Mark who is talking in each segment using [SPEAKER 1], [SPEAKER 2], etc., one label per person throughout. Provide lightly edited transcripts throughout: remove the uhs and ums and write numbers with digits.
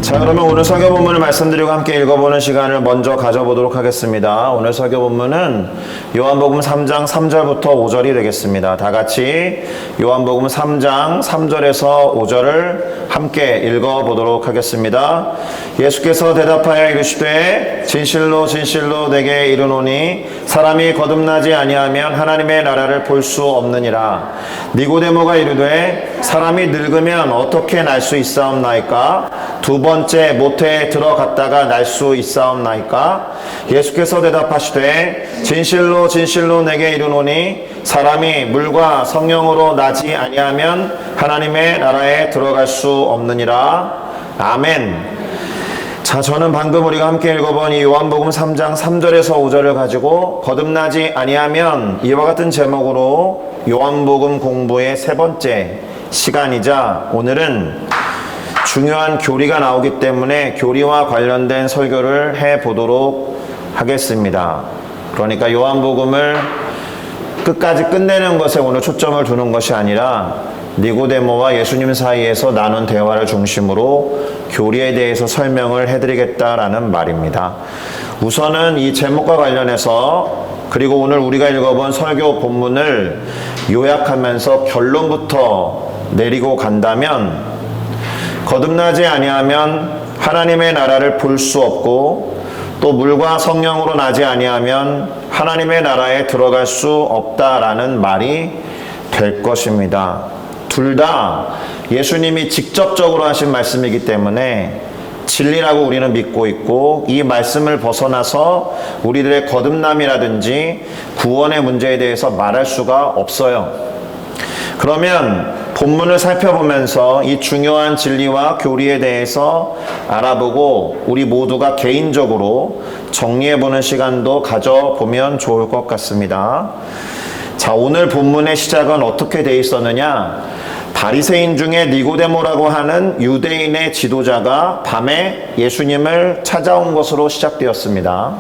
[SPEAKER 1] 자, 그러면 오늘 설교 본문을 말씀드리고 함께 읽어보는 시간을 먼저 가져보도록 하겠습니다. 오늘 설교 본문은 요한복음 3장 3절부터 5절이 되겠습니다. 다 같이 요한복음 3장 3절에서 5절을 함께 읽어보도록 하겠습니다. 예수께서 대답하여 이르시되 진실로 진실로 내게 이르노니 사람이 거듭나지 아니하면 하나님의 나라를 볼 수 없느니라. 니고데모가 이르되 사람이 늙으면 어떻게 날 수 있사옵나이까? 두 번째 모태에 들어갔다가 날 수 있사옵나이까? 예수께서 대답하시되 진실로 진실로 내게 이르노니 사람이 물과 성령으로 나지 아니하면 하나님의 나라에 들어갈 수 없느니라. 아멘. 자, 저는 방금 우리가 함께 읽어본 이 요한복음 3장 3절에서 5절을 가지고 거듭나지 아니하면 이와 같은 제목으로 요한복음 공부의 세 번째 시간이자 오늘은 중요한 교리가 나오기 때문에 교리와 관련된 설교를 해보도록 하겠습니다. 그러니까 요한복음을 끝까지 끝내는 것에 오늘 초점을 두는 것이 아니라 니고데모와 예수님 사이에서 나눈 대화를 중심으로 교리에 대해서 설명을 해드리겠다라는 말입니다. 우선은 이 제목과 관련해서 그리고 오늘 우리가 읽어본 설교 본문을 요약하면서 결론부터 내리고 간다면 거듭나지 아니하면 하나님의 나라를 볼 수 없고 또 물과 성령으로 나지 아니하면 하나님의 나라에 들어갈 수 없다라는 말이 될 것입니다. 둘 다 예수님이 직접적으로 하신 말씀이기 때문에 진리라고 우리는 믿고 있고 이 말씀을 벗어나서 우리들의 거듭남이라든지 구원의 문제에 대해서 말할 수가 없어요. 그러면 본문을 살펴보면서 이 중요한 진리와 교리에 대해서 알아보고 우리 모두가 개인적으로 정리해보는 시간도 가져보면 좋을 것 같습니다. 자, 오늘 본문의 시작은 어떻게 돼 있었느냐? 바리새인 중에 니고데모라고 하는 유대인의 지도자가 밤에 예수님을 찾아온 것으로 시작되었습니다.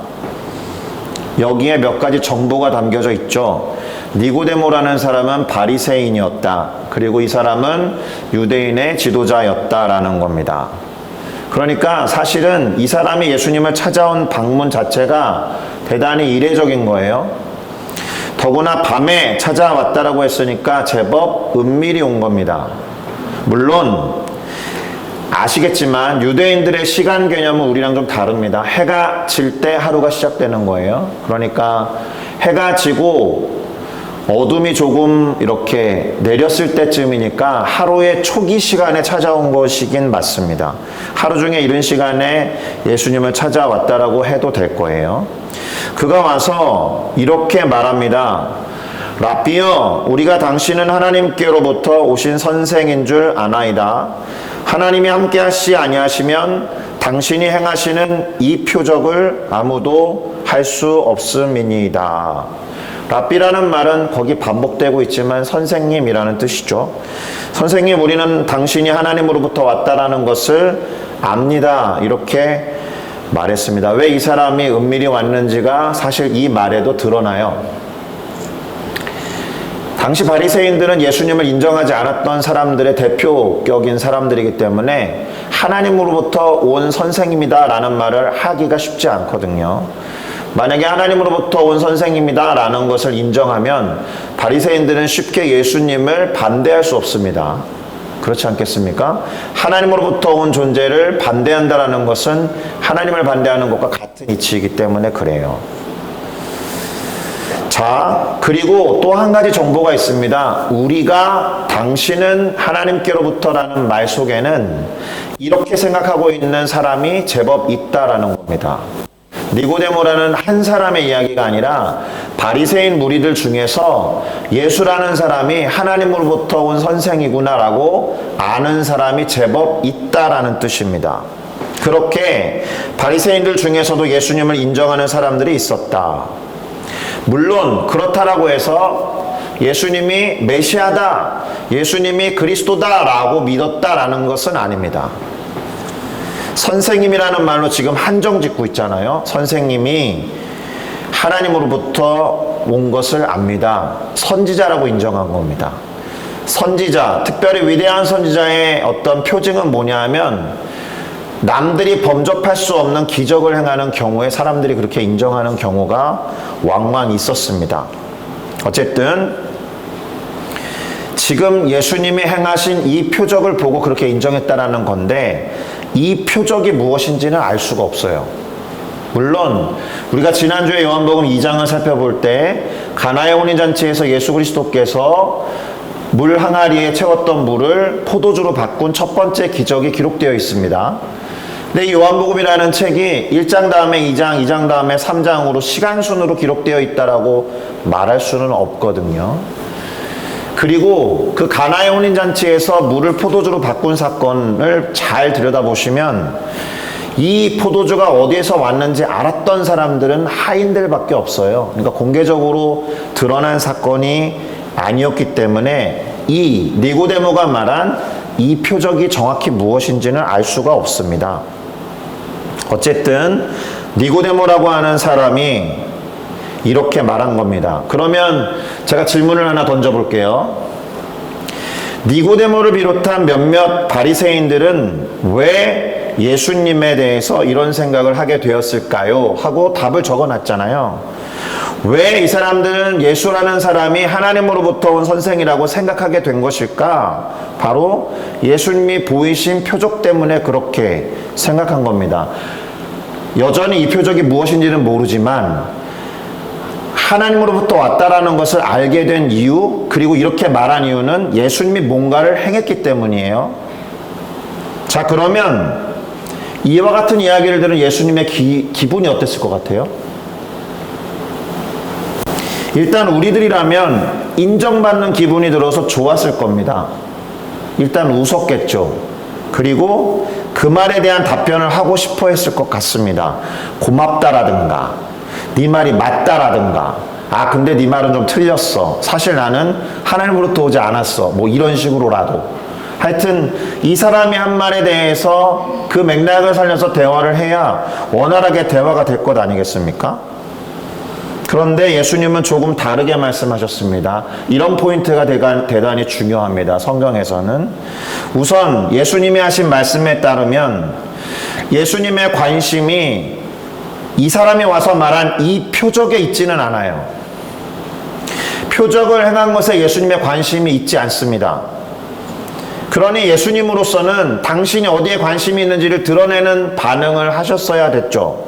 [SPEAKER 1] 여기에 몇 가지 정보가 담겨져 있죠. 니고데모라는 사람은 바리새인이었다. 그리고 이 사람은 유대인의 지도자였다라는 겁니다. 그러니까 사실은 이 사람이 예수님을 찾아온 방문 자체가 대단히 이례적인 거예요. 더구나 밤에 찾아왔다라고 했으니까 제법 은밀히 온 겁니다. 물론 아시겠지만 유대인들의 시간 개념은 우리랑 좀 다릅니다. 해가 질 때 하루가 시작되는 거예요. 그러니까 해가 지고 어둠이 조금 이렇게 내렸을 때쯤이니까 하루의 초기 시간에 찾아온 것이긴 맞습니다. 하루 중에 이른 시간에 예수님을 찾아왔다라고 해도 될 거예요. 그가 와서 이렇게 말합니다. 라삐여, 우리가 당신은 하나님께로부터 오신 선생인 줄 아나이다. 하나님이 함께 하시 아니하시면 당신이 행하시는 이 표적을 아무도 할 수 없음이니이다. 라삐라는 말은 거기 반복되고 있지만 선생님이라는 뜻이죠. 선생님, 우리는 당신이 하나님으로부터 왔다라는 것을 압니다. 이렇게 말했습니다. 왜 이 사람이 은밀히 왔는지가 사실 이 말에도 드러나요. 당시 바리새인들은 예수님을 인정하지 않았던 사람들의 대표격인 사람들이기 때문에 하나님으로부터 온 선생님이다 라는 말을 하기가 쉽지 않거든요. 만약에 하나님으로부터 온 선생님이다 라는 것을 인정하면 바리새인들은 쉽게 예수님을 반대할 수 없습니다. 그렇지 않겠습니까? 하나님으로부터 온 존재를 반대한다라는 것은 하나님을 반대하는 것과 같은 이치이기 때문에 그래요. 자, 그리고 또 한 가지 정보가 있습니다. 우리가 당신은 하나님께로부터라는 말 속에는 이렇게 생각하고 있는 사람이 제법 있다라는 겁니다. 니고데모라는 한 사람의 이야기가 아니라 바리새인 무리들 중에서 예수라는 사람이 하나님으로부터 온 선생이구나라고 아는 사람이 제법 있다라는 뜻입니다. 그렇게 바리새인들 중에서도 예수님을 인정하는 사람들이 있었다. 물론 그렇다라고 해서 예수님이 메시아다, 예수님이 그리스도다라고 믿었다라는 것은 아닙니다. 선생님이라는 말로 지금 한정 짓고 있잖아요. 선생님이 하나님으로부터 온 것을 압니다. 선지자라고 인정한 겁니다. 선지자, 특별히 위대한 선지자의 어떤 표징은 뭐냐 하면 남들이 범접할 수 없는 기적을 행하는 경우에 사람들이 그렇게 인정하는 경우가 왕왕 있었습니다. 어쨌든 지금 예수님이 행하신 이 표적을 보고 그렇게 인정했다라는 건데 이 표적이 무엇인지는 알 수가 없어요. 물론 우리가 지난주에 요한복음 2장을 살펴볼 때 가나의 혼인잔치에서 예수 그리스도께서 물 항아리에 채웠던 물을 포도주로 바꾼 첫 번째 기적이 기록되어 있습니다. 근데 이 요한복음이라는 책이 1장 다음에 2장, 2장 다음에 3장으로 시간순으로 기록되어 있다라고 말할 수는 없거든요. 그리고 그 가나의 혼인잔치에서 물을 포도주로 바꾼 사건을 잘 들여다보시면 이 포도주가 어디에서 왔는지 알았던 사람들은 하인들밖에 없어요. 그러니까 공개적으로 드러난 사건이 아니었기 때문에 이 니고데모가 말한 이 표적이 정확히 무엇인지는 알 수가 없습니다. 어쨌든 니고데모라고 하는 사람이 이렇게 말한 겁니다. 그러면 제가 질문을 하나 던져볼게요. 니고데모를 비롯한 몇몇 바리새인들은 왜 예수님에 대해서 이런 생각을 하게 되었을까요? 하고 답을 적어놨잖아요. 왜 이 사람들은 예수라는 사람이 하나님으로부터 온 선생이라고 생각하게 된 것일까? 바로 예수님이 보이신 표적 때문에 그렇게 생각한 겁니다. 여전히 이 표적이 무엇인지는 모르지만 하나님으로부터 왔다라는 것을 알게 된 이유, 그리고 이렇게 말한 이유는 예수님이 뭔가를 행했기 때문이에요. 자, 그러면 이와 같은 이야기를 들은 예수님의 기분이 어땠을 것 같아요? 일단 우리들이라면 인정받는 기분이 들어서 좋았을 겁니다. 일단 웃었겠죠. 그리고 그 말에 대한 답변을 하고 싶어 했을 것 같습니다. 고맙다라든가 네 말이 맞다라든가 아 근데 네 말은 좀 틀렸어. 사실 나는 하나님으로부터 오지 않았어. 뭐 이런 식으로라도 하여튼 이 사람이 한 말에 대해서 그 맥락을 살려서 대화를 해야 원활하게 대화가 될 것 아니겠습니까? 그런데 예수님은 조금 다르게 말씀하셨습니다. 이런 포인트가 대단히 중요합니다. 성경에서는 우선 예수님이 하신 말씀에 따르면 예수님의 관심이 이 사람이 와서 말한 이 표적에 있지는 않아요. 표적을 행한 것에 예수님의 관심이 있지 않습니다. 그러니 예수님으로서는 당신이 어디에 관심이 있는지를 드러내는 반응을 하셨어야 됐죠.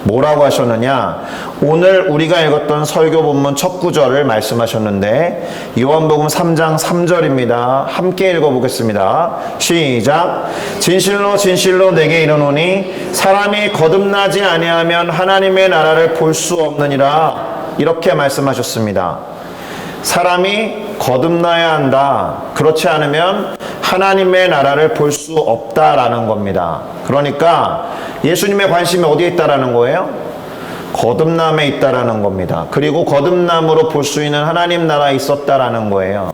[SPEAKER 1] 뭐라고 하셨느냐? 오늘 우리가 읽었던 설교 본문 첫 구절을 말씀하셨는데 요한복음 3장 3절입니다. 함께 읽어보겠습니다. 시작. 진실로 진실로 내게 이르노니 사람이 거듭나지 아니하면 하나님의 나라를 볼 수 없느니라. 이렇게 말씀하셨습니다. 사람이 거듭나야 한다. 그렇지 않으면 하나님의 나라를 볼 수 없다라는 겁니다. 그러니까 예수님의 관심이 어디에 있다라는 거예요? 거듭남에 있다라는 겁니다. 그리고 거듭남으로 볼 수 있는 하나님 나라에 있었다라는 거예요.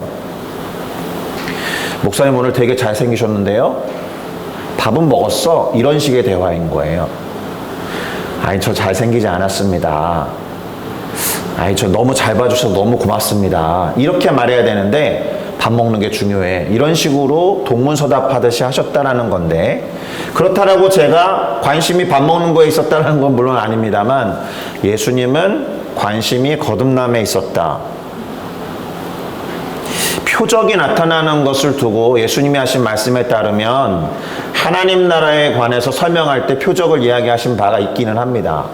[SPEAKER 1] 목사님 오늘 되게 잘생기셨는데요? 밥은 먹었어? 이런 식의 대화인 거예요. 아니 저 잘생기지 않았습니다. 아니 저 너무 잘 봐주셔서 너무 고맙습니다. 이렇게 말해야 되는데 밥 먹는 게 중요해. 이런 식으로 동문서답하듯이 하셨다라는 건데 그렇다라고 제가 관심이 밥 먹는 거에 있었다는 건 물론 아닙니다만 예수님은 관심이 거듭남에 있었다. 표적이 나타나는 것을 두고 예수님이 하신 말씀에 따르면 하나님 나라에 관해서 설명할 때 표적을 이야기하신 바가 있기는 합니다.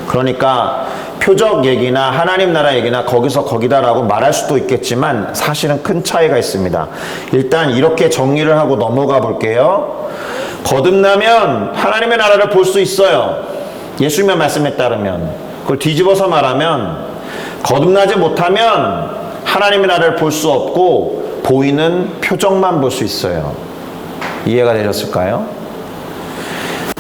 [SPEAKER 1] 그러니까 표적 얘기나 하나님 나라 얘기나 거기서 거기다라고 말할 수도 있겠지만 사실은 큰 차이가 있습니다. 일단 이렇게 정리를 하고 넘어가 볼게요. 거듭나면 하나님의 나라를 볼 수 있어요. 예수님의 말씀에 따르면. 그걸 뒤집어서 말하면 거듭나지 못하면 하나님의 나라를 볼 수 없고 보이는 표적만 볼 수 있어요. 이해가 되셨을까요?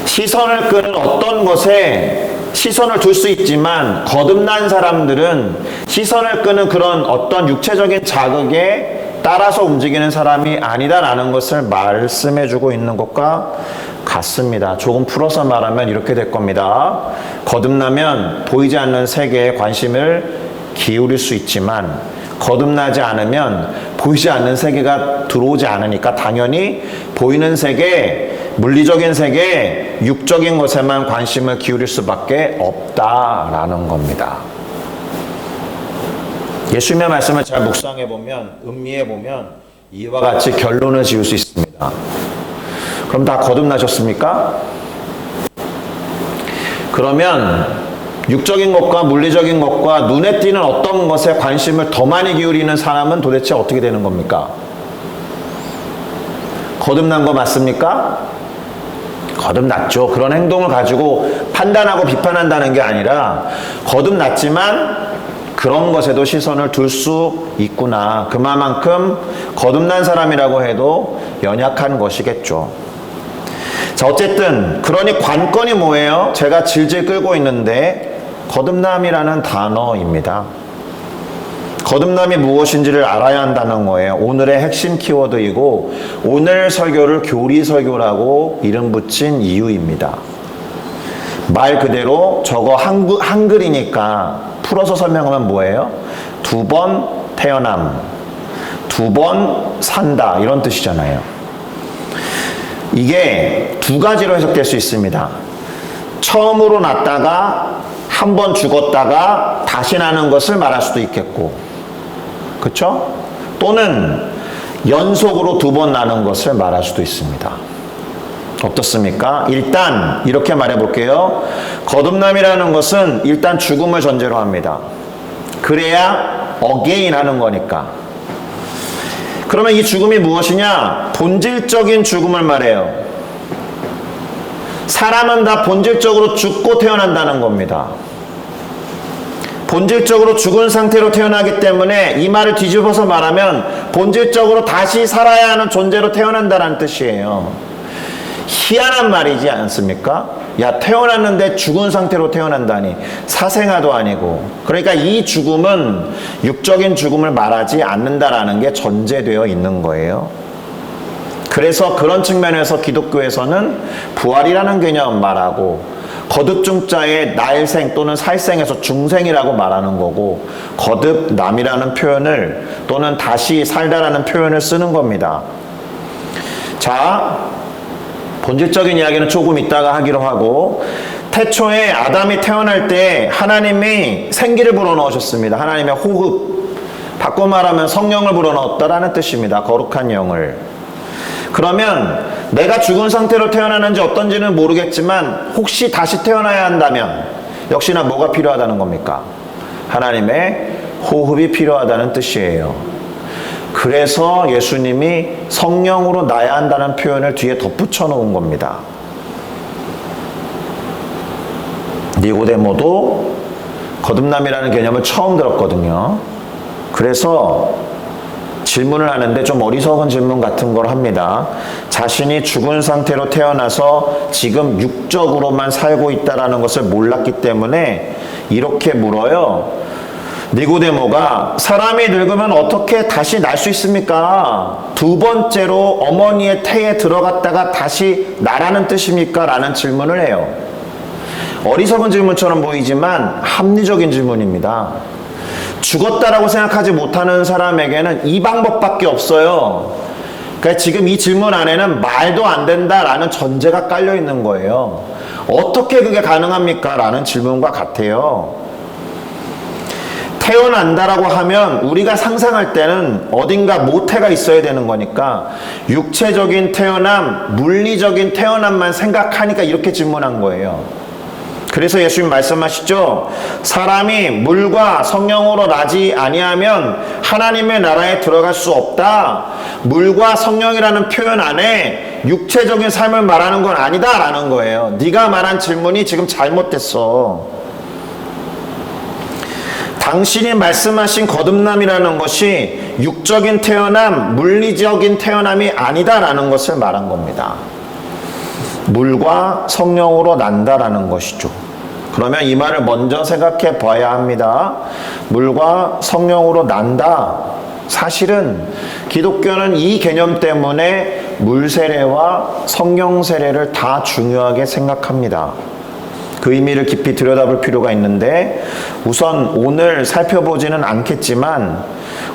[SPEAKER 1] 시선을 끄는 어떤 것에 시선을 둘 수 있지만 거듭난 사람들은 시선을 끄는 그런 어떤 육체적인 자극에 따라서 움직이는 사람이 아니다라는 것을 말씀해주고 있는 것과 같습니다. 조금 풀어서 말하면 이렇게 될 겁니다. 거듭나면 보이지 않는 세계에 관심을 기울일 수 있지만 거듭나지 않으면 보이지 않는 세계가 들어오지 않으니까 당연히 보이는 세계, 물리적인 세계, 육적인 것에만 관심을 기울일 수밖에 없다라는 겁니다. 예수님의 말씀을 잘 묵상해보면, 음미해보면 이와 같이 결론을 지을 수 있습니다. 그럼 다 거듭나셨습니까? 그러면 육적인 것과 물리적인 것과 눈에 띄는 어떤 것에 관심을 더 많이 기울이는 사람은 도대체 어떻게 되는 겁니까? 거듭난 거 맞습니까? 거듭났죠. 그런 행동을 가지고 판단하고 비판한다는 게 아니라 거듭났지만 그런 것에도 시선을 둘 수 있구나. 그만큼 거듭난 사람이라고 해도 연약한 것이겠죠. 자, 어쨌든 그러니 관건이 뭐예요? 제가 질질 끌고 있는데 거듭남이라는 단어입니다. 거듭남이 무엇인지를 알아야 한다는 거예요. 오늘의 핵심 키워드이고 오늘 설교를 교리 설교라고 이름 붙인 이유입니다. 말 그대로 저거 한글이니까 풀어서 설명하면 뭐예요? 두 번 태어남, 두 번 산다 이런 뜻이잖아요. 이게 두 가지로 해석될 수 있습니다. 처음으로 났다가 한 번 죽었다가 다시 나는 것을 말할 수도 있겠고, 그렇죠? 또는 연속으로 두 번 나는 것을 말할 수도 있습니다. 어떻습니까? 일단 이렇게 말해 볼게요. 거듭남이라는 것은 일단 죽음을 전제로 합니다. 그래야 again 하는 거니까. 그러면 이 죽음이 무엇이냐? 본질적인 죽음을 말해요. 사람은 다 본질적으로 죽고 태어난다는 겁니다. 본질적으로 죽은 상태로 태어나기 때문에 이 말을 뒤집어서 말하면 본질적으로 다시 살아야 하는 존재로 태어난다는 뜻이에요. 희한한 말이지 않습니까? 야, 태어났는데 죽은 상태로 태어난다니. 사생아도 아니고. 그러니까 이 죽음은 육적인 죽음을 말하지 않는다라는 게 전제되어 있는 거예요. 그래서 그런 측면에서 기독교에서는 부활이라는 개념 말하고 거듭중자의 날생 또는 살생에서 중생이라고 말하는 거고 거듭남이라는 표현을 또는 다시 살다라는 표현을 쓰는 겁니다. 자, 본질적인 이야기는 조금 이따가 하기로 하고 태초에 아담이 태어날 때 하나님이 생기를 불어넣으셨습니다. 하나님의 호흡, 바꿔 말하면 성령을 불어넣었다라는 뜻입니다. 거룩한 영을. 그러면 내가 죽은 상태로 태어나는지 어떤지는 모르겠지만 혹시 다시 태어나야 한다면 역시나 뭐가 필요하다는 겁니까? 하나님의 호흡이 필요하다는 뜻이에요. 그래서 예수님이 성령으로 나야 한다는 표현을 뒤에 덧붙여 놓은 겁니다. 니고데모도 거듭남이라는 개념을 처음 들었거든요. 그래서 질문을 하는데 좀 어리석은 질문 같은 걸 합니다. 자신이 죽은 상태로 태어나서 지금 육적으로만 살고 있다는 것을 몰랐기 때문에 이렇게 물어요. 니고데모가 사람이 늙으면 어떻게 다시 날 수 있습니까? 두 번째로 어머니의 태에 들어갔다가 다시 나라는 뜻입니까? 라는 질문을 해요. 어리석은 질문처럼 보이지만 합리적인 질문입니다. 죽었다라고 생각하지 못하는 사람에게는 이 방법밖에 없어요. 그러니까 지금 이 질문 안에는 말도 안 된다라는 전제가 깔려 있는 거예요. 어떻게 그게 가능합니까? 라는 질문과 같아요. 태어난다라고 하면 우리가 상상할 때는 어딘가 모태가 있어야 되는 거니까 육체적인 태어남, 물리적인 태어남만 생각하니까 이렇게 질문한 거예요. 그래서 예수님 말씀하시죠. 사람이 물과 성령으로 나지 아니하면 하나님의 나라에 들어갈 수 없다. 물과 성령이라는 표현 안에 육체적인 삶을 말하는 건 아니다라는 거예요. 네가 말한 질문이 지금 잘못됐어. 당신이 말씀하신 거듭남이라는 것이 육적인 태어남, 물리적인 태어남이 아니다라는 것을 말한 겁니다. 물과 성령으로 난다라는 것이죠. 그러면 이 말을 먼저 생각해 봐야 합니다. 물과 성령으로 난다. 사실은 기독교는 이 개념 때문에 물 세례와 성령 세례를 다 중요하게 생각합니다. 그 의미를 깊이 들여다볼 필요가 있는데 우선 오늘 살펴보지는 않겠지만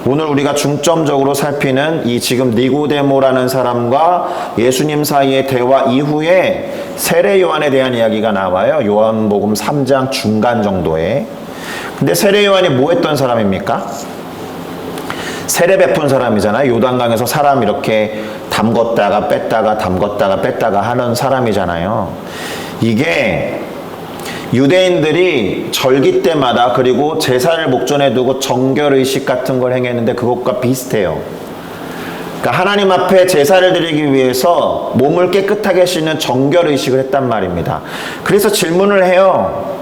[SPEAKER 1] 오늘 우리가 중점적으로 살피는 이 지금 니고데모라는 사람과 예수님 사이의 대화 이후에 세례 요한에 대한 이야기가 나와요. 요한복음 3장 중간 정도에. 근데 세례 요한이 뭐 했던 사람입니까? 세례 베푼 사람이잖아요. 요단강에서 사람 이렇게 담궜다가 뺐다가 담궜다가 뺐다가 하는 사람이잖아요. 이게 유대인들이 절기 때마다 그리고 제사를 목전에 두고 정결의식 같은 걸 행했는데 그것과 비슷해요. 그러니까 하나님 앞에 제사를 드리기 위해서 몸을 깨끗하게 씻는 정결의식을 했단 말입니다. 그래서 질문을 해요.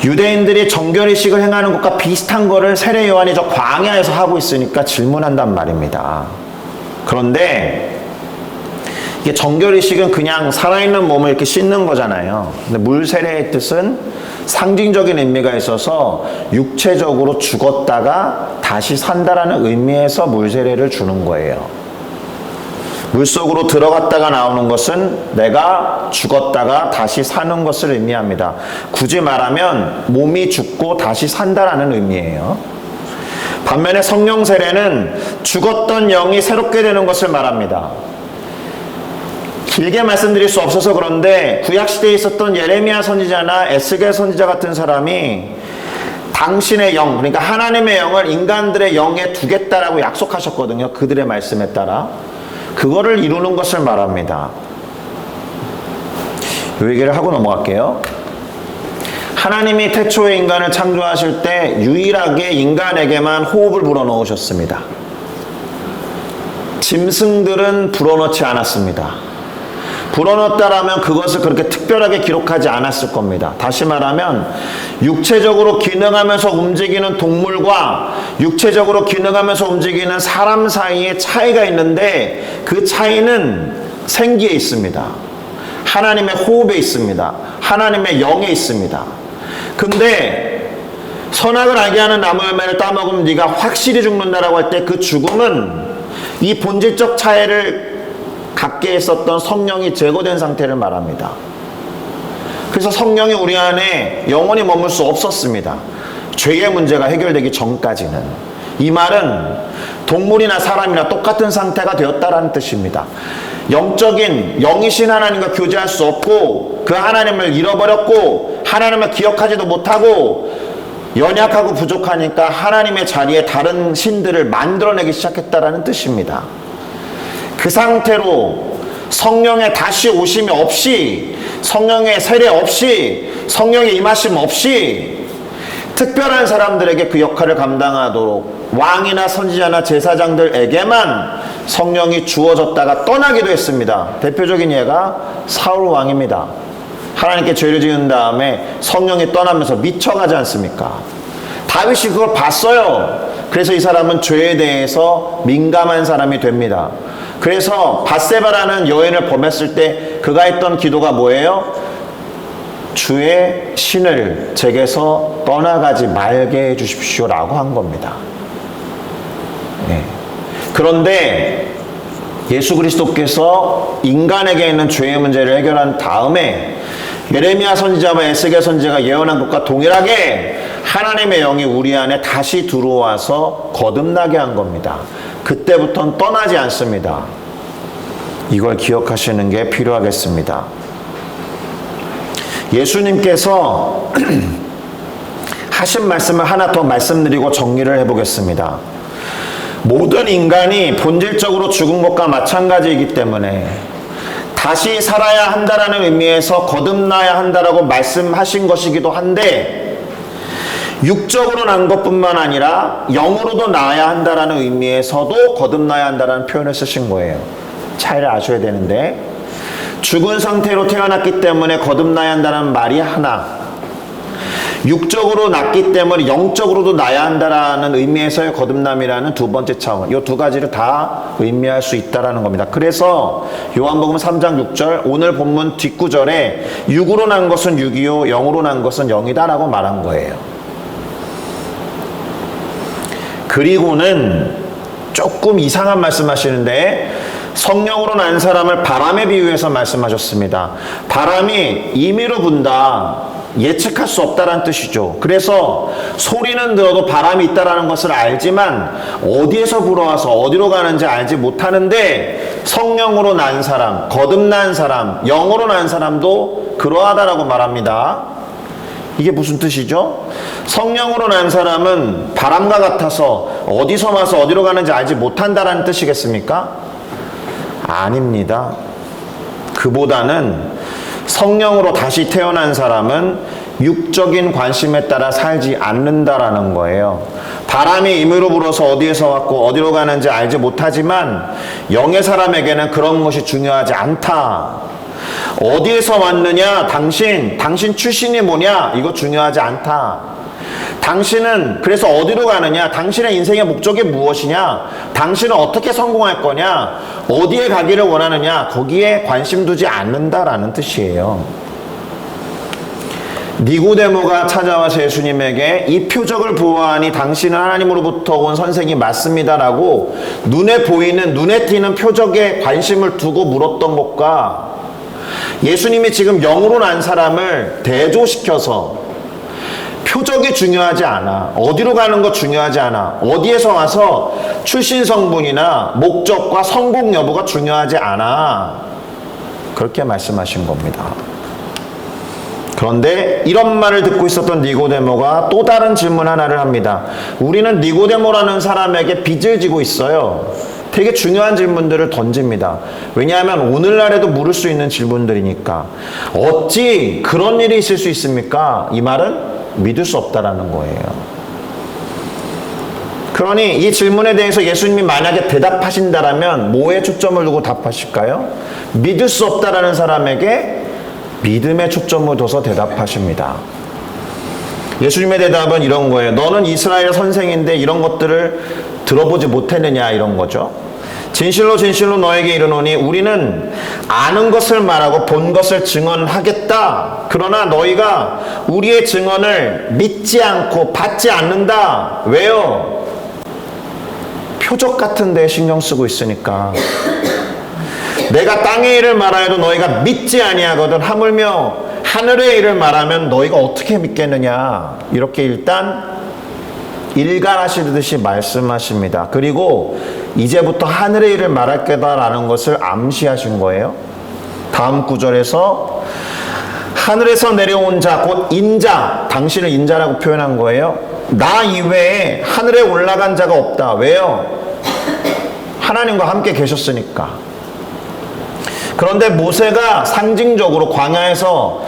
[SPEAKER 1] 유대인들이 정결의식을 행하는 것과 비슷한 거를 세례 요한이 저 광야에서 하고 있으니까 질문한단 말입니다. 그런데 이게 정결의식은 그냥 살아있는 몸을 이렇게 씻는 거잖아요. 근데 물세례의 뜻은 상징적인 의미가 있어서 육체적으로 죽었다가 다시 산다라는 의미에서 물세례를 주는 거예요. 물속으로 들어갔다가 나오는 것은 내가 죽었다가 다시 사는 것을 의미합니다. 굳이 말하면 몸이 죽고 다시 산다라는 의미예요. 반면에 성령 세례는 죽었던 영이 새롭게 되는 것을 말합니다. 길게 말씀드릴 수 없어서 그런데 구약시대에 있었던 예레미야 선지자나 에스겔 선지자 같은 사람이 당신의 영, 그러니까 하나님의 영을 인간들의 영에 두겠다라고 약속하셨거든요. 그들의 말씀에 따라. 그거를 이루는 것을 말합니다. 이 얘기를 하고 넘어갈게요. 하나님이 태초에 인간을 창조하실 때 유일하게 인간에게만 호흡을 불어넣으셨습니다. 짐승들은 불어넣지 않았습니다. 불어넣었다라면 그것을 그렇게 특별하게 기록하지 않았을 겁니다. 다시 말하면 육체적으로 기능하면서 움직이는 동물과 육체적으로 기능하면서 움직이는 사람 사이에 차이가 있는데 그 차이는 생기에 있습니다. 하나님의 호흡에 있습니다. 하나님의 영에 있습니다. 근데 선악을 알게 하는 나무 열매를 따먹으면 네가 확실히 죽는다라고 할 때 그 죽음은 이 본질적 차이를 갖게 했었던 성령이 제거된 상태를 말합니다. 그래서 성령이 우리 안에 영원히 머물 수 없었습니다. 죄의 문제가 해결되기 전까지는. 이 말은 동물이나 사람이나 똑같은 상태가 되었다라는 뜻입니다. 영적인 영이신 하나님과 교제할 수 없고 그 하나님을 잃어버렸고 하나님을 기억하지도 못하고 연약하고 부족하니까 하나님의 자리에 다른 신들을 만들어내기 시작했다라는 뜻입니다. 그 상태로 성령의 다시 오심이 없이 성령의 세례 없이 성령의 임하심 없이 특별한 사람들에게 그 역할을 감당하도록 왕이나 선지자나 제사장들에게만 성령이 주어졌다가 떠나기도 했습니다. 대표적인 예가 사울 왕입니다. 하나님께 죄를 지은 다음에 성령이 떠나면서 미쳐가지 않습니까? 다윗이 그걸 봤어요. 그래서 이 사람은 죄에 대해서 민감한 사람이 됩니다. 그래서 밧세바라는 여인을 범했을 때 그가 했던 기도가 뭐예요? 주의 신을 제게서 떠나가지 말게 해주십시오 라고 한 겁니다. 네. 그런데 예수 그리스도께서 인간에게 있는 죄의 문제를 해결한 다음에 예레미야 선지자와 에스겔 선지자가 예언한 것과 동일하게 하나님의 영이 우리 안에 다시 들어와서 거듭나게 한 겁니다. 그때부터는 떠나지 않습니다. 이걸 기억하시는 게 필요하겠습니다. 예수님께서 하신 말씀을 하나 더 말씀드리고 정리를 해보겠습니다. 모든 인간이 본질적으로 죽은 것과 마찬가지이기 때문에 다시 살아야 한다라는 의미에서 거듭나야 한다라고 말씀하신 것이기도 한데 육적으로 난 것뿐만 아니라 영으로도 나아야 한다라는 의미에서도 거듭나야 한다라는 표현을 쓰신 거예요. 차이를 아셔야 되는데 죽은 상태로 태어났기 때문에 거듭나야 한다는 말이 하나, 육적으로 났기 때문에 영적으로도 나야 한다라는 의미에서의 거듭남이라는 두 번째 차원, 이 두 가지를 다 의미할 수 있다라는 겁니다. 그래서 요한복음 3장 6절 오늘 본문 뒷구절에 육으로 난 것은 육이요 영으로 난 것은 영이다라고 말한 거예요. 그리고는 조금 이상한 말씀하시는데 성령으로 난 사람을 바람에 비유해서 말씀하셨습니다. 바람이 임의로 분다. 예측할 수 없다는 뜻이죠. 그래서 소리는 들어도 바람이 있다는 것을 알지만 어디에서 불어와서 어디로 가는지 알지 못하는데 성령으로 난 사람, 거듭난 사람, 영으로 난 사람도 그러하다라고 말합니다. 이게 무슨 뜻이죠? 성령으로 난 사람은 바람과 같아서 어디서 와서 어디로 가는지 알지 못한다라는 뜻이겠습니까? 아닙니다. 그보다는 성령으로 다시 태어난 사람은 육적인 관심에 따라 살지 않는다라는 거예요. 바람이 임의로 불어서 어디에서 왔고 어디로 가는지 알지 못하지만 영의 사람에게는 그런 것이 중요하지 않다. 어디에서 왔느냐, 당신 출신이 뭐냐, 이거 중요하지 않다. 당신은 그래서 어디로 가느냐, 당신의 인생의 목적이 무엇이냐, 당신은 어떻게 성공할 거냐, 어디에 가기를 원하느냐, 거기에 관심 두지 않는다라는 뜻이에요. 니고데모가 찾아와서 예수님에게 이 표적을 보아하니 당신은 하나님으로부터 온 선생이 맞습니다라고 눈에 보이는, 눈에 띄는 표적에 관심을 두고 물었던 것과 예수님이 지금 영으로 난 사람을 대조시켜서 표적이 중요하지 않아, 어디로 가는 거 중요하지 않아, 어디에서 와서 출신 성분이나 목적과 성공 여부가 중요하지 않아, 그렇게 말씀하신 겁니다. 그런데 이런 말을 듣고 있었던 니고데모가 또 다른 질문 하나를 합니다. 우리는 니고데모라는 사람에게 빚을 지고 있어요. 되게 중요한 질문들을 던집니다. 왜냐하면 오늘날에도 물을 수 있는 질문들이니까. 어찌 그런 일이 있을 수 있습니까? 이 말은 믿을 수 없다라는 거예요. 그러니 이 질문에 대해서 예수님이 만약에 대답하신다라면 뭐에 초점을 두고 답하실까요? 믿을 수 없다라는 사람에게 믿음에 초점을 둬서 대답하십니다. 예수님의 대답은 이런 거예요. 너는 이스라엘 선생인데 이런 것들을 들어보지 못했느냐, 이런 거죠. 진실로 진실로 너에게 이르노니 우리는 아는 것을 말하고 본 것을 증언하겠다. 그러나 너희가 우리의 증언을 믿지 않고 받지 않는다. 왜요? 표적 같은 데 신경 쓰고 있으니까. 내가 땅의 일을 말하여도 너희가 믿지 아니하거든. 하물며 하늘의 일을 말하면 너희가 어떻게 믿겠느냐. 이렇게 일단 일갈하시듯이 말씀하십니다. 그리고 이제부터 하늘의 일을 말할 거다라는 것을 암시하신 거예요. 다음 구절에서 하늘에서 내려온 자, 곧 인자, 당신을 인자라고 표현한 거예요. 나 이외에 하늘에 올라간 자가 없다. 왜요? 하나님과 함께 계셨으니까. 그런데 모세가 상징적으로 광야에서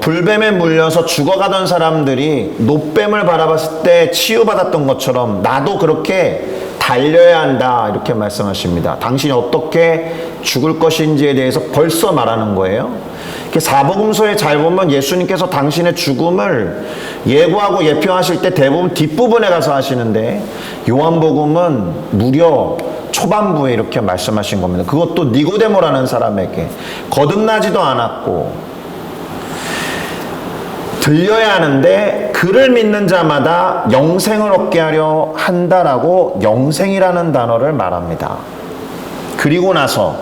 [SPEAKER 1] 불뱀에 물려서 죽어가던 사람들이 노뱀을 바라봤을 때 치유받았던 것처럼 나도 그렇게 달려야 한다, 이렇게 말씀하십니다. 당신이 어떻게 죽을 것인지에 대해서 벌써 말하는 거예요. 사복음서에 잘 보면 예수님께서 당신의 죽음을 예고하고 예표하실 때 대부분 뒷부분에 가서 하시는데 요한복음은 무려 초반부에 이렇게 말씀하신 겁니다. 그것도 니고데모라는 사람에게. 거듭나지도 않았고 들려야 하는데 그를 믿는 자마다 영생을 얻게 하려 한다라고 영생이라는 단어를 말합니다. 그리고 나서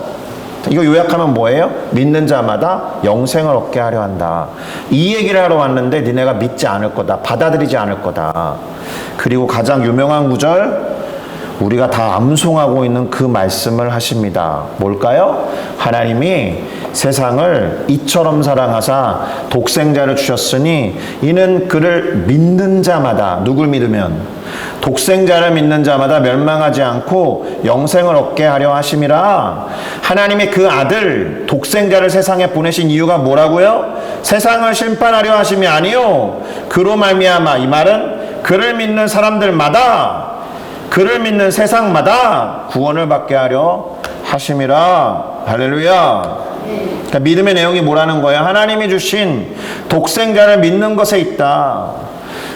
[SPEAKER 1] 이거 요약하면 뭐예요? 믿는 자마다 영생을 얻게 하려 한다. 이 얘기를 하러 왔는데 니네가 믿지 않을 거다, 받아들이지 않을 거다. 그리고 가장 유명한 구절, 우리가 다 암송하고 있는 그 말씀을 하십니다. 뭘까요? 하나님이 세상을 이처럼 사랑하사 독생자를 주셨으니 이는 그를 믿는 자마다, 누굴 믿으면? 독생자를 믿는 자마다 멸망하지 않고 영생을 얻게 하려 하심이라. 하나님이 그 아들 독생자를 세상에 보내신 이유가 뭐라고요? 세상을 심판하려 하심이 아니요 그로 말미암아, 이 말은 그를 믿는 사람들마다, 그를 믿는 세상마다 구원을 받게 하려 하심이라. 할렐루야. 그러니까 믿음의 내용이 뭐라는 거예요? 하나님이 주신 독생자를 믿는 것에 있다.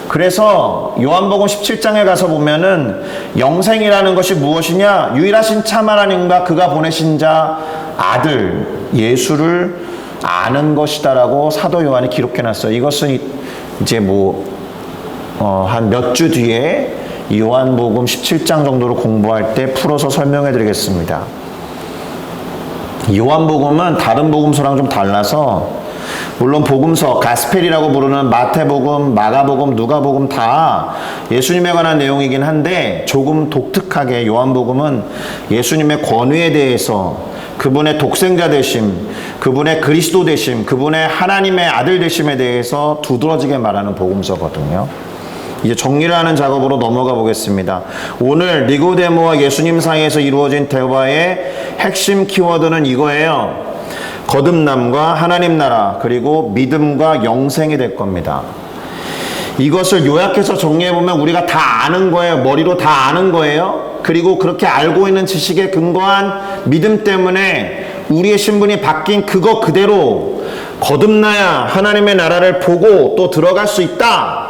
[SPEAKER 1] 그래서 요한복음 17장에 가서 보면은 영생이라는 것이 무엇이냐? 유일하신 참 하나님과 그가 보내신 자 아들 예수를 아는 것이다라고 사도 요한이 기록해놨어요. 이것은 이제 한 몇 주 뒤에 요한복음 17장 정도로 공부할 때 풀어서 설명해 드리겠습니다. 요한복음은 다른 복음서랑 좀 달라서 물론 복음서, 가스펠이라고 부르는 마태복음, 마가복음, 누가복음 다 예수님에 관한 내용이긴 한데 조금 독특하게 요한복음은 예수님의 권위에 대해서, 그분의 독생자 되심, 그분의 그리스도 되심, 그분의 하나님의 아들 되심에 대해서 두드러지게 말하는 복음서거든요. 이제 정리를 하는 작업으로 넘어가 보겠습니다. 오늘 니고데모와 예수님 사이에서 이루어진 대화의 핵심 키워드는 이거예요. 거듭남과 하나님 나라, 그리고 믿음과 영생이 될 겁니다. 이것을 요약해서 정리해보면 우리가 다 아는 거예요. 머리로 다 아는 거예요. 그리고 그렇게 알고 있는 지식에 근거한 믿음 때문에 우리의 신분이 바뀐 그거 그대로 거듭나야 하나님의 나라를 보고 또 들어갈 수 있다.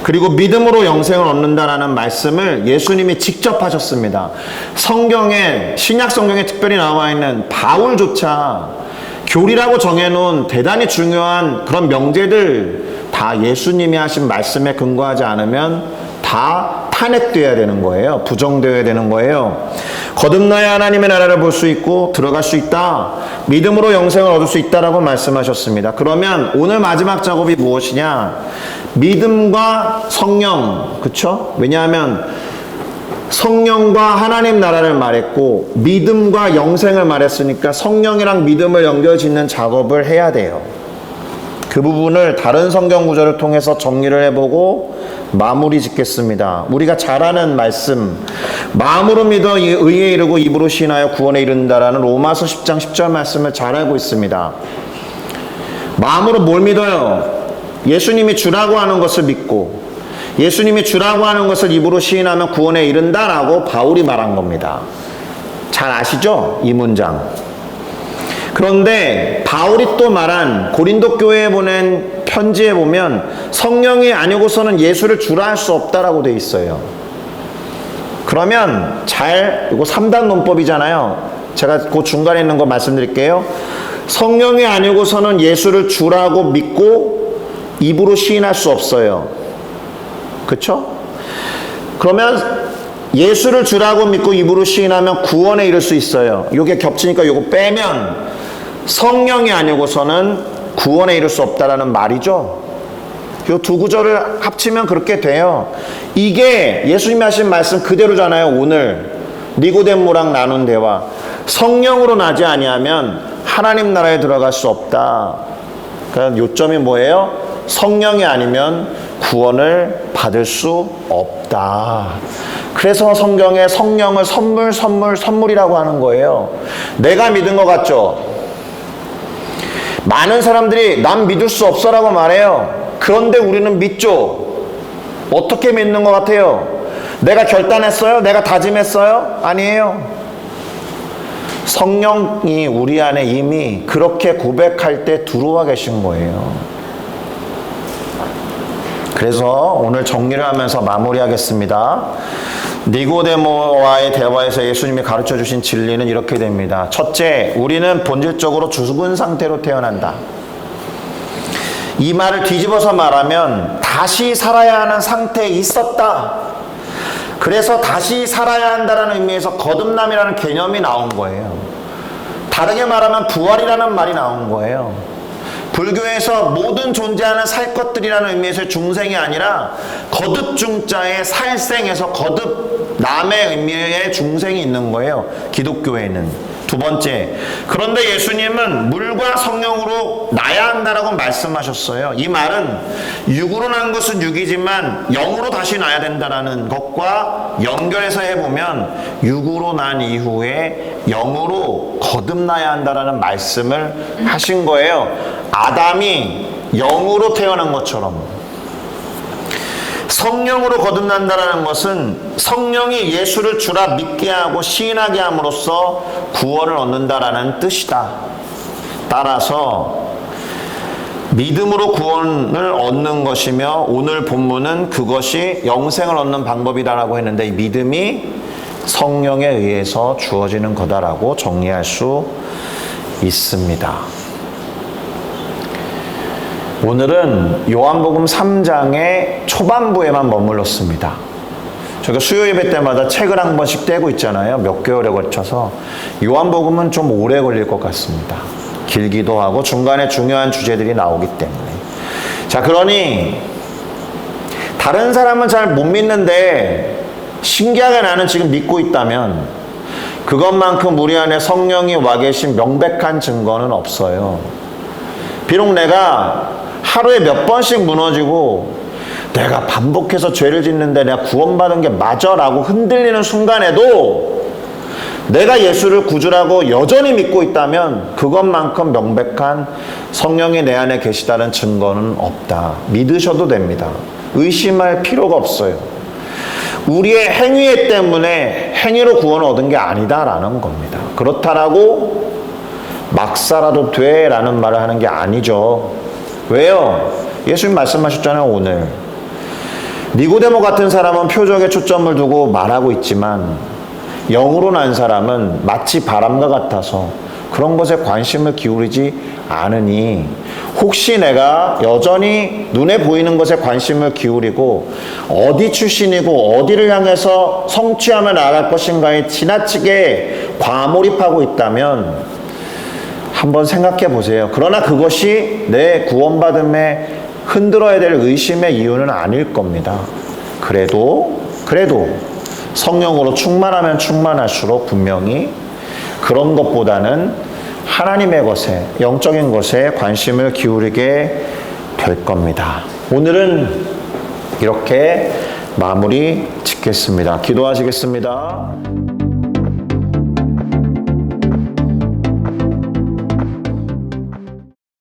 [SPEAKER 1] 그리고 믿음으로 영생을 얻는다라는 말씀을 예수님이 직접 하셨습니다. 성경에, 신약 성경에 특별히 나와 있는 바울조차 교리라고 정해놓은 대단히 중요한 그런 명제들 다 예수님이 하신 말씀에 근거하지 않으면 다 탄핵되어야 되는 거예요. 부정되어야 되는 거예요. 거듭나야 하나님의 나라를 볼 수 있고 들어갈 수 있다. 믿음으로 영생을 얻을 수 있다라고 말씀하셨습니다. 그러면 오늘 마지막 작업이 무엇이냐? 믿음과 성령, 그쵸? 왜냐하면 성령과 하나님 나라를 말했고 믿음과 영생을 말했으니까 성령이랑 믿음을 연결짓는 작업을 해야 돼요. 그 부분을 다른 성경 구절을 통해서 정리를 해보고 마무리 짓겠습니다. 우리가 잘 아는 말씀, 마음으로 믿어 의에 이르고 입으로 시인하여 구원에 이른다라는 로마서 10장 10절 말씀을 잘 알고 있습니다. 마음으로 뭘 믿어요? 예수님이 주라고 하는 것을 믿고 예수님이 주라고 하는 것을 입으로 시인하면 구원에 이른다라고 바울이 말한 겁니다. 잘 아시죠? 이 문장. 그런데 바울이 또 말한 고린도 교회에 보낸 편지에 보면 성령이 아니고서는 예수를 주라 할 수 없다라고 돼 있어요. 그러면 이거 3단 논법이잖아요. 제가 그 중간에 있는 거 말씀드릴게요. 성령이 아니고서는 예수를 주라고 믿고 입으로 시인할 수 없어요. 그쵸? 그러면 예수를 주라고 믿고 입으로 시인하면 구원에 이를 수 있어요. 이게 겹치니까 이거 빼면 성령이 아니고서는 구원에 이를 수 없다라는 말이죠. 이 두 구절을 합치면 그렇게 돼요. 이게 예수님이 하신 말씀 그대로잖아요. 오늘 니고데모랑 나눈 대화. 성령으로 나지 아니하면 하나님 나라에 들어갈 수 없다. 그러니까 요점이 뭐예요? 성령이 아니면 구원을 받을 수 없다. 그래서 성경에 성령을 선물이라고 하는 거예요. 내가 믿은 것 같죠? 많은 사람들이 난 믿을 수 없어라고 말해요. 그런데 우리는 믿죠. 어떻게 믿는 것 같아요? 내가 결단했어요? 내가 다짐했어요? 아니에요. 성령이 우리 안에 이미 그렇게 고백할 때 들어와 계신 거예요. 그래서 오늘 정리를 하면서 마무리하겠습니다. 니고데모와의 대화에서 예수님이 가르쳐 주신 진리는 이렇게 됩니다. 첫째, 우리는 본질적으로 죽은 상태로 태어난다. 이 말을 뒤집어서 말하면 다시 살아야 하는 상태에 있었다. 그래서 다시 살아야 한다는 의미에서 거듭남이라는 개념이 나온 거예요. 다르게 말하면 부활이라는 말이 나온 거예요. 불교에서 모든 존재하는 살 것들이라는 의미에서 중생이 아니라 거듭중자의 살생에서 거듭남의 의미의 중생이 있는 거예요. 기독교에는. 두 번째, 그런데 예수님은 물과 성령으로 나야 한다라고 말씀하셨어요. 이 말은 육으로 난 것은 육이지만 영으로 다시 나야 된다라는 것과 연결해서 해보면 육으로 난 이후에 영으로 거듭나야 한다라는 말씀을 하신 거예요. 아담이 영으로 태어난 것처럼 성령으로 거듭난다는 것은 성령이 예수를 주라 믿게 하고 시인하게 함으로써 구원을 얻는다라는 뜻이다. 따라서 믿음으로 구원을 얻는 것이며 오늘 본문은 그것이 영생을 얻는 방법이다라고 했는데 이 믿음이 성령에 의해서 주어지는 거다라고 정리할 수 있습니다. 오늘은 요한복음 3장의 초반부에만 머물렀습니다. 저희가 수요 예배 때마다 책을 한 번씩 떼고 있잖아요. 몇 개월에 걸쳐서. 요한복음은 좀 오래 걸릴 것 같습니다. 길기도 하고 중간에 중요한 주제들이 나오기 때문에. 자, 그러니 다른 사람은 잘 못 믿는데 신기하게 나는 지금 믿고 있다면 그것만큼 우리 안에 성령이 와 계신 명백한 증거는 없어요. 비록 내가 하루에 몇 번씩 무너지고 내가 반복해서 죄를 짓는데 내가 구원받은 게 맞아라고 흔들리는 순간에도 내가 예수를 구주라고 여전히 믿고 있다면 그것만큼 명백한 성령이 내 안에 계시다는 증거는 없다. 믿으셔도 됩니다. 의심할 필요가 없어요. 우리의 행위 때문에 행위로 구원을 얻은 게 아니다라는 겁니다. 그렇다라고 막 살아도 돼라는 말을 하는 게 아니죠. 왜요? 예수님 말씀하셨잖아요, 오늘. 니고데모 같은 사람은 표적에 초점을 두고 말하고 있지만 영으로 난 사람은 마치 바람과 같아서 그런 것에 관심을 기울이지 않으니 혹시 내가 여전히 눈에 보이는 것에 관심을 기울이고 어디 출신이고 어디를 향해서 성취하며 나아갈 것인가에 지나치게 과몰입하고 있다면 한번 생각해 보세요. 그러나 그것이 내 구원받음에 흔들어야 될 의심의 이유는 아닐 겁니다. 그래도 성령으로 충만하면 충만할수록 분명히 그런 것보다는 하나님의 것에, 영적인 것에 관심을 기울이게 될 겁니다. 오늘은 이렇게 마무리 짓겠습니다. 기도하시겠습니다.